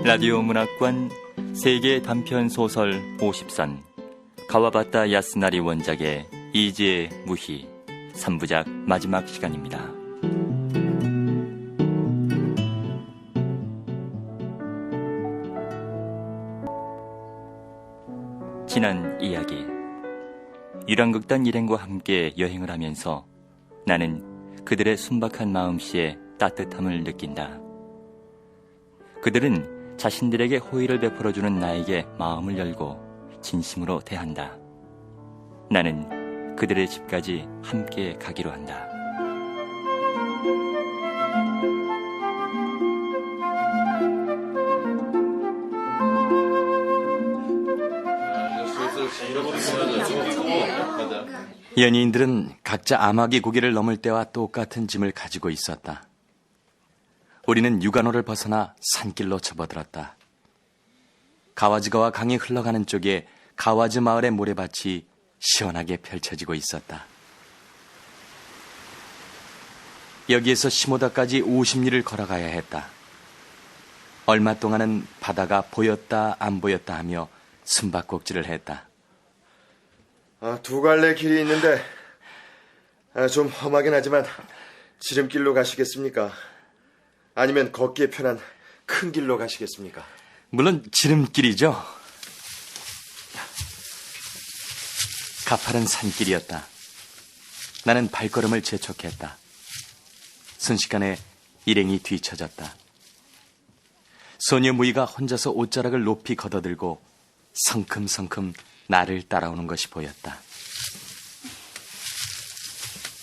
라디오 문학관 세계 단편 소설 50선 가와바타 야스나리 원작의 이지의 무희 3부작 마지막 시간입니다. 지난 이야기. 유랑극단 일행과 함께 여행을 하면서 나는 그들의 순박한 마음씨에 따뜻함을 느낀다. 그들은 자신들에게 호의를 베풀어주는 나에게 마음을 열고 진심으로 대한다. 나는 그들의 집까지 함께 가기로 한다. 연예인들은 각자 아마기 고개를 넘을 때와 똑같은 짐을 가지고 있었다. 우리는 유가노를 벗어나 산길로 접어들었다. 가와즈가와 강이 흘러가는 쪽에 가와즈 마을의 모래밭이 시원하게 펼쳐지고 있었다. 여기에서 시모다까지 50리를 걸어가야 했다. 얼마 동안은 바다가 보였다 안 보였다 하며 숨바꼭질을 했다. 두 갈래 길이 있는데 좀 험하긴 하지만 지름길로 가시겠습니까? 아니면 걷기에 편한 큰 길로 가시겠습니까? 물론 지름길이죠. 가파른 산길이었다. 나는 발걸음을 재촉했다. 순식간에 일행이 뒤처졌다. 소녀 무이가 혼자서 옷자락을 높이 걷어들고 성큼성큼 나를 따라오는 것이 보였다.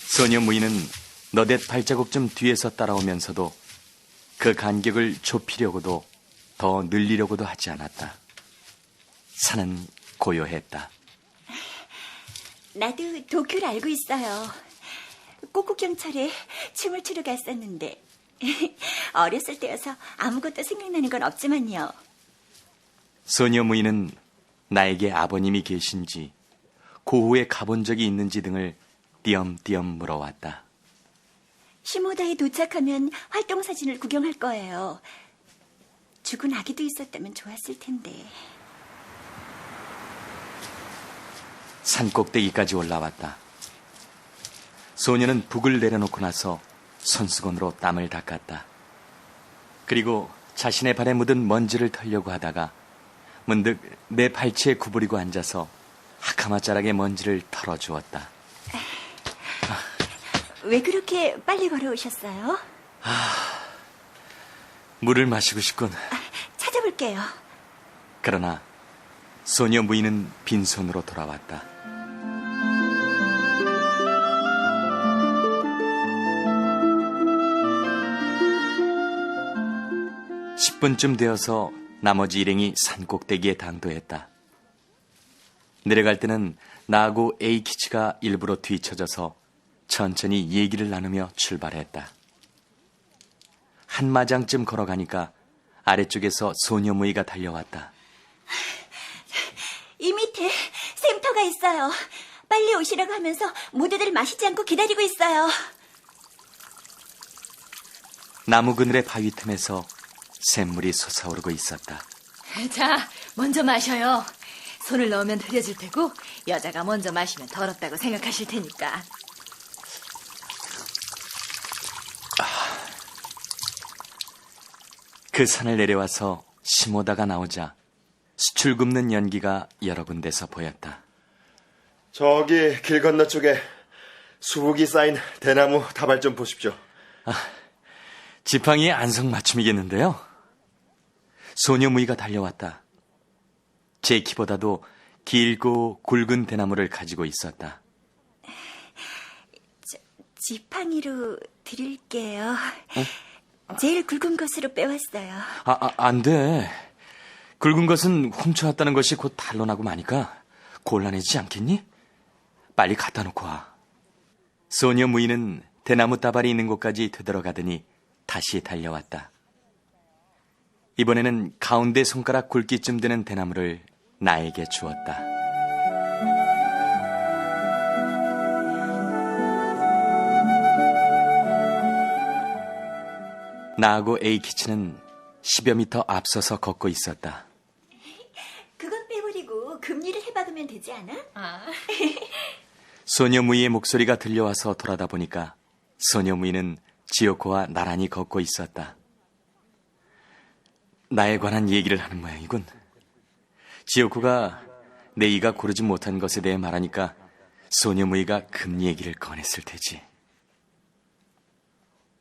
소녀 무이는 너댓 발자국 좀 뒤에서 따라오면서도 그 간격을 좁히려고도 더 늘리려고도 하지 않았다. 산은 고요했다. 나도 도쿄를 알고 있어요. 꼬꾸경찰에 춤을 추러 갔었는데 어렸을 때여서 아무것도 생각나는 건 없지만요. 소녀 무이는 나에게 아버님이 계신지 고후에 가본 적이 있는지 등을 띄엄띄엄 물어왔다. 시모다에 도착하면 활동사진을 구경할 거예요. 죽은 아기도 있었다면 좋았을 텐데. 산 꼭대기까지 올라왔다. 소녀는 북을 내려놓고 나서 손수건으로 땀을 닦았다. 그리고 자신의 발에 묻은 먼지를 털려고 하다가 문득 내 발치에 구부리고 앉아서 하카마 자락의 먼지를 털어주었다. 왜 그렇게 빨리 걸어오셨어요? 물을 마시고 싶군. 찾아볼게요. 그러나 소녀 무이는 빈손으로 돌아왔다. (10분쯤) 되어서 나머지 일행이 산 꼭대기에 당도했다. 내려갈 때는 나하고 에이키치가 일부러 뒤처져서 천천히 얘기를 나누며 출발했다. 한마장쯤 걸어가니까 아래쪽에서 소녀 무이가 달려왔다. 이 밑에 샘터가 있어요. 빨리 오시라고 하면서 모두들 마시지 않고 기다리고 있어요. 나무 그늘의 바위 틈에서 샘물이 솟아오르고 있었다. 자, 먼저 마셔요. 손을 넣으면 흐려질 테고 여자가 먼저 마시면 더럽다고 생각하실 테니까. 그 산을 내려와서 시모다가 나오자 수출 굽는 연기가 여러 군데서 보였다. 저기 길 건너 쪽에 수북이 쌓인 대나무 다발 좀 보십시오. 지팡이의 안성맞춤이겠는데요. 소녀 무이가 달려왔다. 제 키보다도 길고 굵은 대나무를 가지고 있었다. 지팡이로 드릴게요. 제일 굵은 것으로 빼왔어요. 안 돼. 굵은 것은 훔쳐왔다는 것이 곧 탄로나고 마니까 곤란해지지 않겠니? 빨리 갖다 놓고 와. 소녀 무이는 대나무 따발이 있는 곳까지 되돌아가더니 다시 달려왔다. 이번에는 가운데 손가락 굵기쯤 되는 대나무를 나에게 주었다. 나하고 에이키치는 10여 미터 앞서서 걷고 있었다. 그건 빼버리고 금리를 해박으면 되지 않아? 소녀 무이의 목소리가 들려와서 돌아다 보니까 소녀 무이는 지오코와 나란히 걷고 있었다. 나에 관한 얘기를 하는 모양이군. 지오코가 네이가 고르지 못한 것에 대해 말하니까 소녀 무이가 금리 얘기를 꺼냈을 테지.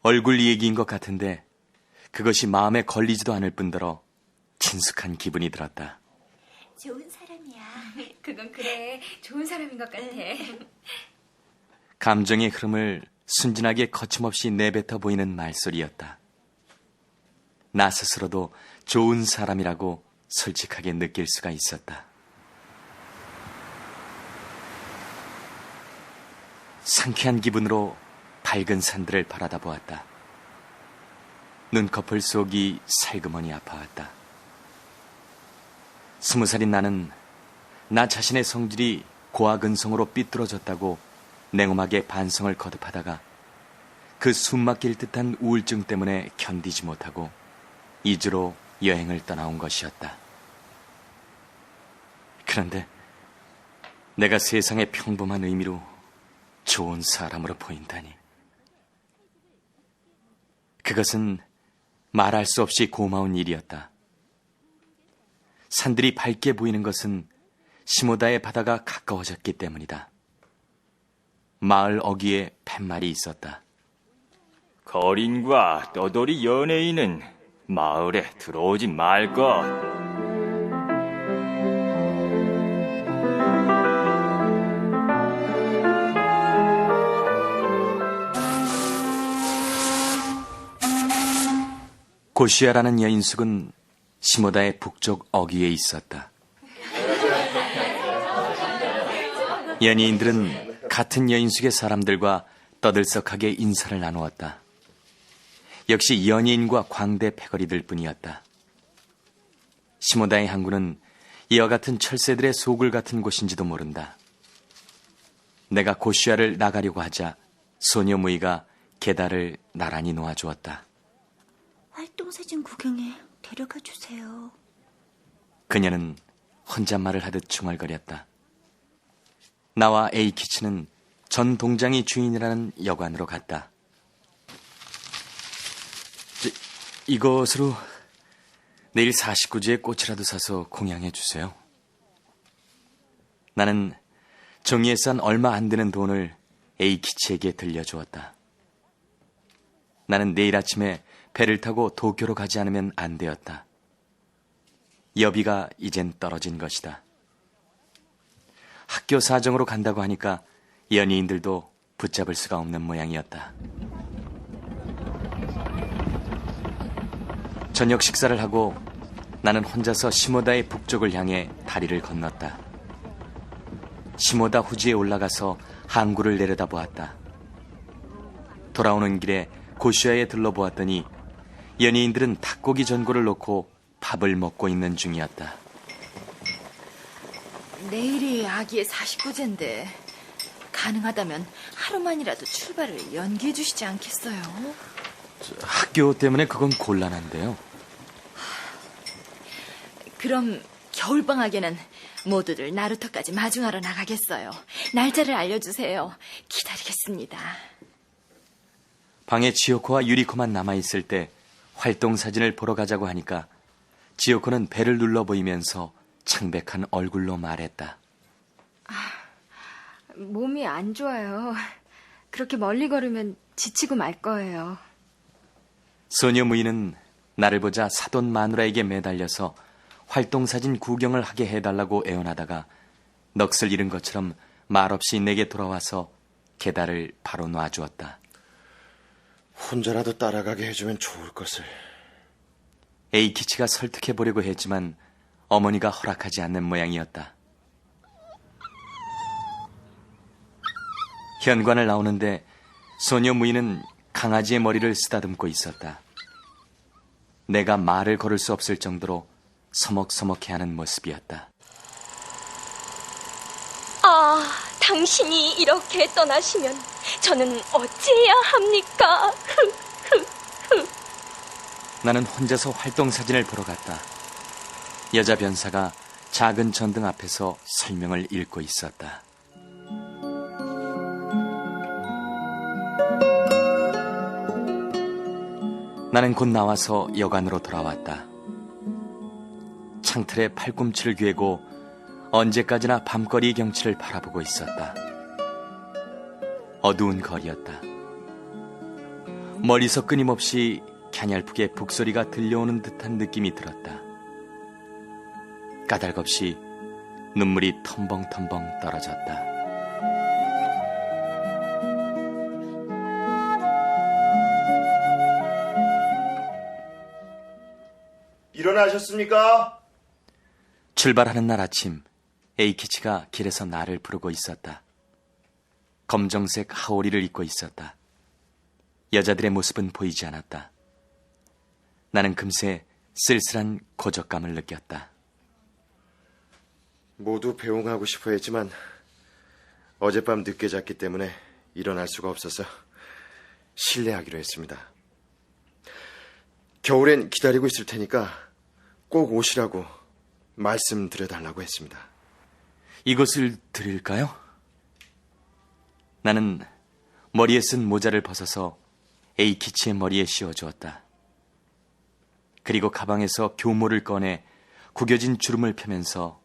얼굴 얘기인 것 같은데 그것이 마음에 걸리지도 않을 뿐더러 친숙한 기분이 들었다. 좋은 사람이야. 그건 그래. 좋은 사람인 것 같아. 감정의 흐름을 순진하게 거침없이 내뱉어 보이는 말소리였다. 나 스스로도 좋은 사람이라고 솔직하게 느낄 수가 있었다. 상쾌한 기분으로 밝은 산들을 바라다 보았다. 눈꺼풀 속이 살그머니 아파왔다. 20살인 나는 나 자신의 성질이 고아근성으로 삐뚤어졌다고 냉엄하게 반성을 거듭하다가 그 숨막힐 듯한 우울증 때문에 견디지 못하고 이주로 여행을 떠나온 것이었다. 그런데 내가 세상의 평범한 의미로 좋은 사람으로 보인다니. 그것은 말할 수 없이 고마운 일이었다. 산들이 밝게 보이는 것은 시모다의 바다가 가까워졌기 때문이다. 마을 어귀에 팻말이 있었다. 거린과 떠돌이 연예인은 마을에 들어오지 말 것. 고시아라는 여인숙은 시모다의 북쪽 어귀에 있었다. 연예인들은 같은 여인숙의 사람들과 떠들썩하게 인사를 나누었다. 역시 연예인과 광대 패거리들 뿐이었다. 시모다의 항구는 이와 같은 철새들의 소굴 같은 곳인지도 모른다. 내가 고시아를 나가려고 하자 소녀 무이가 계달을 나란히 놓아주었다. 활동사진 구경에 데려가 주세요. 그녀는 혼잣말을 하듯 중얼거렸다. 나와 에이키치는 전 동장이 주인이라는 여관으로 갔다. 이것으로 내일 49지의 꽃이라도 사서 공양해 주세요. 나는 종이에 싼 얼마 안 되는 돈을 에이키치에게 들려주었다. 나는 내일 아침에 배를 타고 도쿄로 가지 않으면 안 되었다. 여비가 이젠 떨어진 것이다. 학교 사정으로 간다고 하니까 연예인들도 붙잡을 수가 없는 모양이었다. 저녁 식사를 하고 나는 혼자서 시모다의 북쪽을 향해 다리를 건넜다. 시모다 후지에 올라가서 항구를 내려다보았다. 돌아오는 길에 고시아에 들러보았더니 연예인들은 닭고기 전골을 놓고 밥을 먹고 있는 중이었다. 내일이 아기의 49제인데 가능하다면 하루만이라도 출발을 연기해 주시지 않겠어요? 학교 때문에 그건 곤란한데요. 그럼 겨울방학에는 모두들 나루터까지 마중하러 나가겠어요. 날짜를 알려주세요. 기다리겠습니다. 방에 지오코와 유리코만 남아있을 때 활동사진을 보러 가자고 하니까 지오코는 배를 눌러 보이면서 창백한 얼굴로 말했다. 몸이 안 좋아요. 그렇게 멀리 걸으면 지치고 말 거예요. 소녀 무이는 나를 보자 사돈 마누라에게 매달려서 활동사진 구경을 하게 해달라고 애원하다가 넋을 잃은 것처럼 말없이 내게 돌아와서 계달을 바로 놔주었다. 혼자라도 따라가게 해주면 좋을 것을. 에이키치가 설득해보려고 했지만 어머니가 허락하지 않는 모양이었다. 현관을 나오는데 소녀 무이는 강아지의 머리를 쓰다듬고 있었다. 내가 말을 걸을 수 없을 정도로 서먹서먹해하는 모습이었다. 아, 당신이 이렇게 떠나시면 저는 어찌해야 합니까? 나는 혼자서 활동 사진을 보러 갔다. 여자 변사가 작은 전등 앞에서 설명을 읽고 있었다. 나는 곧 나와서 여관으로 돌아왔다. 창틀에 팔꿈치를 괴고 언제까지나 밤거리 경치를 바라보고 있었다. 어두운 거리였다. 멀리서 끊임없이 갸냘프게 북소리가 들려오는 듯한 느낌이 들었다. 까닭없이 눈물이 텀벙텀벙 떨어졌다. 일어나셨습니까? 출발하는 날 아침, 에이키치가 길에서 나를 부르고 있었다. 검정색 하오리를 입고 있었다. 여자들의 모습은 보이지 않았다. 나는 금세 쓸쓸한 고적감을 느꼈다. 모두 배웅하고 싶어 했지만 어젯밤 늦게 잤기 때문에 일어날 수가 없어서 실례하기로 했습니다. 겨울엔 기다리고 있을 테니까 꼭 오시라고 말씀드려달라고 했습니다. 이것을 드릴까요? 나는 머리에 쓴 모자를 벗어서 에이키치의 머리에 씌워주었다. 그리고 가방에서 교모를 꺼내 구겨진 주름을 펴면서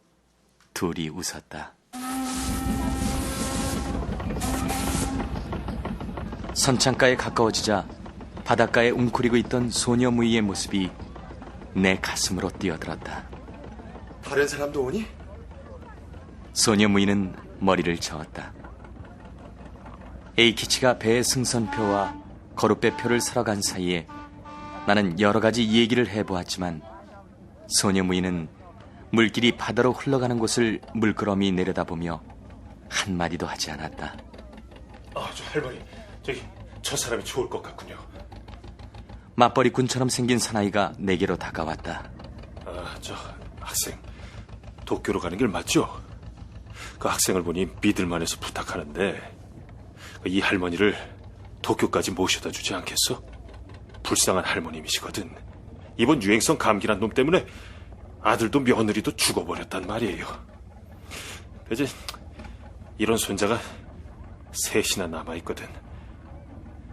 둘이 웃었다. 선창가에 가까워지자 바닷가에 웅크리고 있던 소녀 무이의 모습이 내 가슴으로 뛰어들었다. 다른 사람도 오니? 소녀 무이는 머리를 저었다. 에이키치가 배의 승선표와 거룻배표를 사러 간 사이에 나는 여러 가지 얘기를 해보았지만 소녀 무이는 물길이 바다로 흘러가는 곳을 물끄러미 내려다보며 한마디도 하지 않았다. 저 할머니, 저 사람이 좋을 것 같군요. 맞벌이꾼처럼 생긴 사나이가 내게로 다가왔다. 저 학생, 도쿄로 가는 길 맞죠? 그 학생을 보니 믿을만해서 부탁하는데 이 할머니를 도쿄까지 모셔다 주지 않겠어? 불쌍한 할머님이시거든. 이번 유행성 감기란 놈 때문에 아들도 며느리도 죽어버렸단 말이에요. 그지? 이런 손자가 셋이나 남아있거든.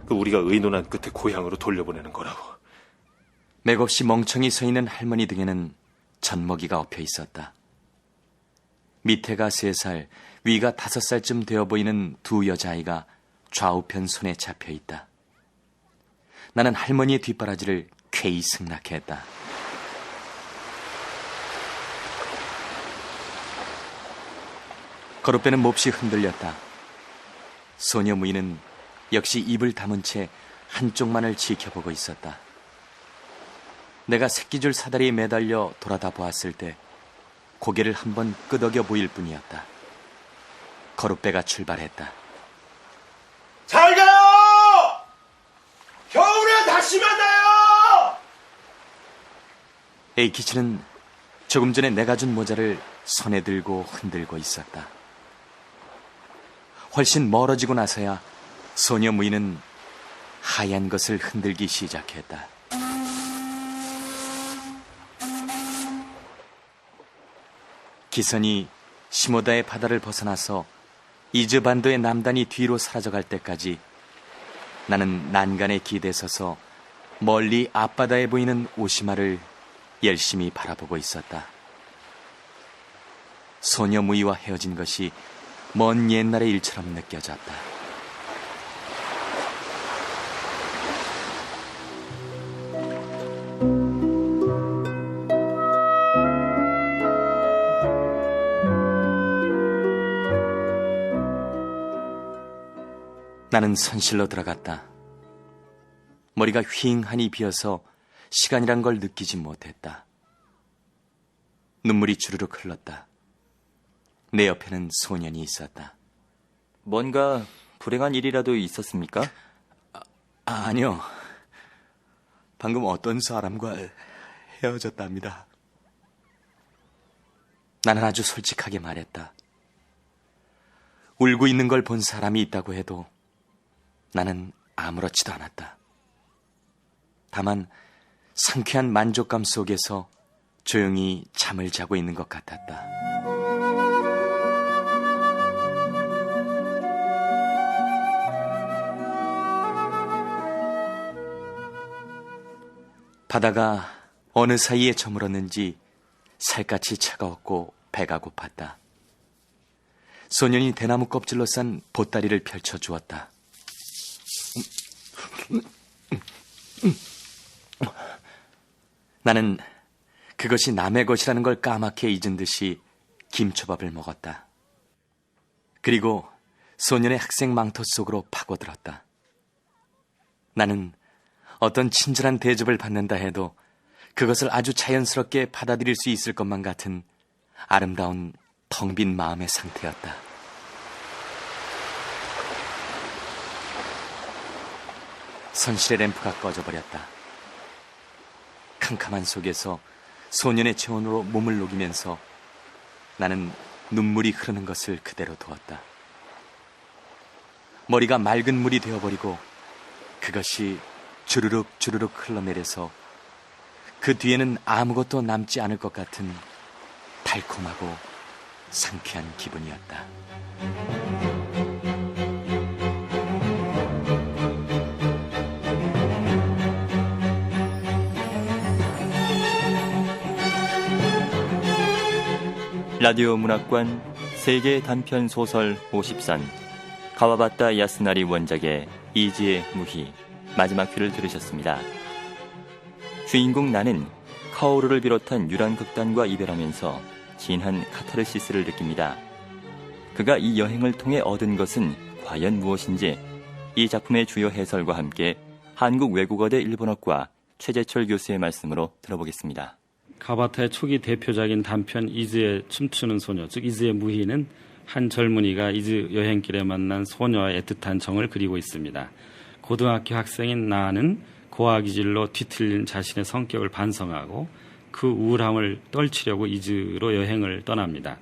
우리가 의논한 끝에 고향으로 돌려보내는 거라고. 맥없이 멍청이 서 있는 할머니 등에는 젖먹이가 엎여 있었다. 밑에가 3살, 위가 5살쯤 되어 보이는 두 여자아이가 좌우편 손에 잡혀 있다. 나는 할머니의 뒷바라지를 쾌히 승낙했다. 거룻배는 몹시 흔들렸다. 소녀 무이는 역시 입을 다문 채 한쪽만을 지켜보고 있었다. 내가 새끼줄 사다리에 매달려 돌아다 보았을 때 고개를 한번 끄덕여 보일 뿐이었다. 거룻배가 출발했다. 잘 가요! 겨울에 다시 만나요! 에이키치는 조금 전에 내가 준 모자를 손에 들고 흔들고 있었다. 훨씬 멀어지고 나서야 소녀 무이는 하얀 것을 흔들기 시작했다. 기선이 시모다의 바다를 벗어나서 이즈반도의 남단이 뒤로 사라져갈 때까지 나는 난간에 기대 서서 멀리 앞바다에 보이는 오시마를 열심히 바라보고 있었다. 소녀 무이와 헤어진 것이 먼 옛날의 일처럼 느껴졌다. 나는 선실로 들어갔다. 머리가 휑하니 비어서 시간이란 걸 느끼지 못했다. 눈물이 주르륵 흘렀다. 내 옆에는 소년이 있었다. 뭔가 불행한 일이라도 있었습니까? 아니요. 방금 어떤 사람과 헤어졌답니다. 나는 아주 솔직하게 말했다. 울고 있는 걸 본 사람이 있다고 해도 나는 아무렇지도 않았다. 다만 상쾌한 만족감 속에서 조용히 잠을 자고 있는 것 같았다. 바다가 어느 사이에 저물었는지 살갗이 차가웠고 배가 고팠다. 소년이 대나무 껍질로 싼 보따리를 펼쳐주었다. 나는 그것이 남의 것이라는 걸 까맣게 잊은 듯이 김초밥을 먹었다. 그리고 소년의 학생 망토 속으로 파고들었다. 나는 어떤 친절한 대접을 받는다 해도 그것을 아주 자연스럽게 받아들일 수 있을 것만 같은 아름다운 텅 빈 마음의 상태였다. 선실의 램프가 꺼져버렸다. 캄캄한 속에서 소년의 체온으로 몸을 녹이면서 나는 눈물이 흐르는 것을 그대로 두었다. 머리가 맑은 물이 되어버리고 그것이 주르륵 주르륵 흘러내려서 그 뒤에는 아무것도 남지 않을 것 같은 달콤하고 상쾌한 기분이었다. 라디오 문학관 세계 단편 소설 50선 가와바타 야스나리 원작의 이지의 무희 마지막 회를 들으셨습니다. 주인공 나는 카오루를 비롯한 유란 극단과 이별하면서 진한 카타르시스를 느낍니다. 그가 이 여행을 통해 얻은 것은 과연 무엇인지 이 작품의 주요 해설과 함께 한국외국어대 일본어과 최재철 교수의 말씀으로 들어보겠습니다. 가바타의 초기 대표작인 단편 이즈의 춤추는 소녀, 즉 이즈의 무희는 한 젊은이가 이즈 여행길에 만난 소녀의 애틋한 정을 그리고 있습니다. 고등학교 학생인 나는 고아기질로 뒤틀린 자신의 성격을 반성하고 그 우울함을 떨치려고 이즈로 여행을 떠납니다.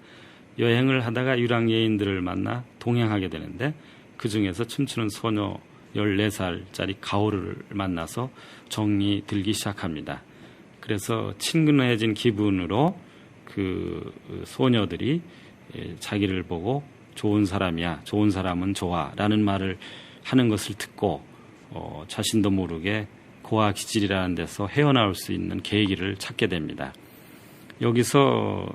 여행을 하다가 유랑예인들을 만나 동행하게 되는데 그 중에서 춤추는 소녀 14살짜리 가오르를 만나서 정이 들기 시작합니다. 그래서 친근해진 기분으로 그 소녀들이 자기를 보고 좋은 사람이야, 좋은 사람은 좋아 라는 말을 하는 것을 듣고 자신도 모르게 고아 기질이라는 데서 헤어나올 수 있는 계기를 찾게 됩니다. 여기서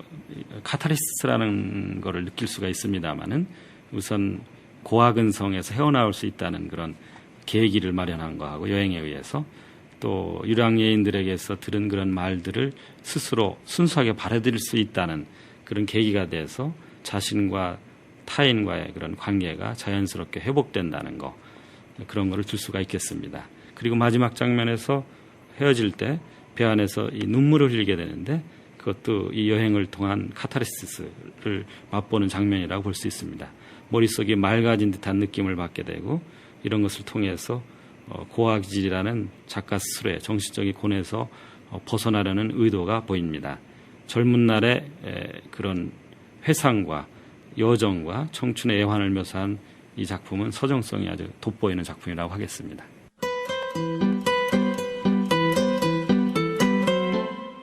카타르시스라는 것을 느낄 수가 있습니다만은 우선 고아근성에서 헤어나올 수 있다는 그런 계기를 마련한 거하고 여행에 의해서 또 유랑예인들에게서 들은 그런 말들을 스스로 순수하게 받아들일 수 있다는 그런 계기가 돼서 자신과 타인과의 그런 관계가 자연스럽게 회복된다는 거, 그런 거를 들 수가 있겠습니다. 그리고 마지막 장면에서 헤어질 때 배 안에서 이 눈물을 흘리게 되는데 그것도 이 여행을 통한 카타르시스를 맛보는 장면이라고 볼 수 있습니다. 머릿속이 맑아진 듯한 느낌을 받게 되고 이런 것을 통해서 고아기질이라는 작가 스스로의 정신적인 곤에서 벗어나려는 의도가 보입니다. 젊은 날의 그런 회상과 여정과 청춘의 애환을 묘사한 이 작품은 서정성이 아주 돋보이는 작품이라고 하겠습니다.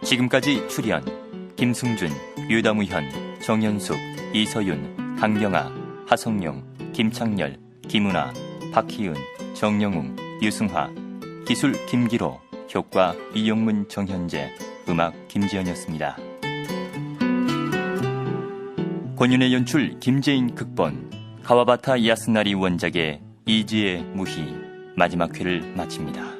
지금까지 출연 김승준, 유다무현, 정현숙, 이서윤, 강경아, 하성룡, 김창렬, 김은아, 박희은, 정영웅, 유승화, 기술 김기로, 효과 이용문, 정현재, 음악 김지연이었습니다. 권윤의 연출 김재인 극본, 가와바타 야스나리 원작의 이지의 무희 마지막 회를 마칩니다.